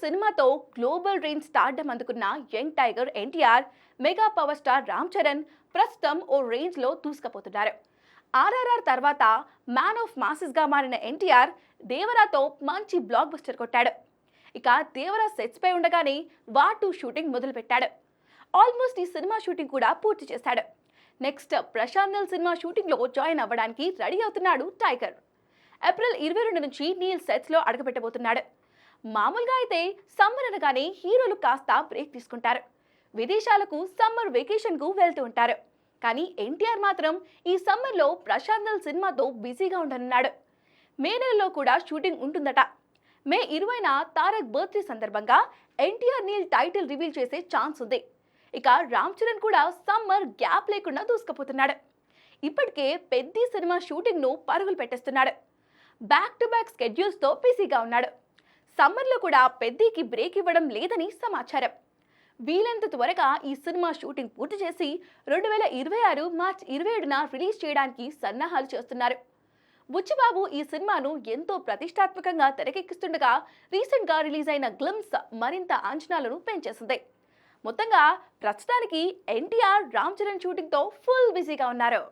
సినిమాతో global range stardom అందుకున్న young tiger NTR, mega power star Ram Charan ప్రస్తుతం ఓ రేంజ్ లో దూసుకుపోతున్నారు. ఆర్ఆర్ఆర్ తర్వాత మ్యాన్ ఆఫ్ మాసెస్ గా మారిన ఎన్టీఆర్ దేవరాతో మంచి బ్లాక్ బస్టర్ కొట్టాడు. ఇక దేవరా సెట్స్ పై ఉండగానే వార్ 2 షూటింగ్ మొదలు పెట్టాడు. ఆల్మోస్ట్ ఈ సినిమా షూటింగ్ కూడా పూర్తి చేశాడు. Next Prashanth Neel cinema shooting లో జాయిన్ అవ్వడానికి రెడీ అవుతున్నాడు టైగర్. ఏప్రిల్ 22 నుంచి నీల్ సెట్స్ లో అడుగుపెట్టబోతున్నాడు. మామూలుగా అయితే సమ్మర్ అనగానే హీరోలు కాస్త బ్రేక్ తీసుకుంటారు, విదేశాలకు సమ్మర్ వెకేషన్ కు వెళ్తూ ఉంటారు. కానీ ఎన్టీఆర్ మాత్రం ఈ సమ్మర్ లో ప్రశాంత్ నీల్ సినిమాతో బిజీగా ఉండనున్నాడు. మే నెలలో కూడా షూటింగ్ ఉంటుందట. మే 20న తారక్ బర్త్డే సందర్భంగా ఎన్టీఆర్ నీల్ టైటిల్ రివీల్ చేసే ఛాన్స్ ఉంది. ఇక రామ్ చరణ్ కూడా సమ్మర్ గ్యాప్ లేకుండా దూసుకుపోతున్నాడు. ఇప్పటికే పెద్ద సినిమా షూటింగ్ ను పరుగులు పెట్టేస్తున్నాడు. బ్యాక్ టు బ్యాక్ స్కెడ్యూల్స్ తో బిజీగా ఉన్నాడు. సమ్మర్లో కూడా పెద్దకి బ్రేక్ ఇవ్వడం లేదని సమాచారం. వీలంత త్వరగా ఈ సినిమా షూటింగ్ పూర్తి చేసి 2026 మార్చి 27న రిలీజ్ చేయడానికి సన్నాహాలు చేస్తున్నారు. బుచ్చిబాబు ఈ సినిమాను ఎంతో ప్రతిష్టాత్మకంగా తెరకెక్కిస్తుండగా రీసెంట్ గా రిలీజ్ అయిన గ్లిమ్స్ మరింత అంచనాలను పెంచేసింది. మొత్తంగా ప్రస్తుతానికి ఎన్టీఆర్, రామ్ చరణ్ షూటింగ్ తో ఫుల్ బిజీగా ఉన్నారు.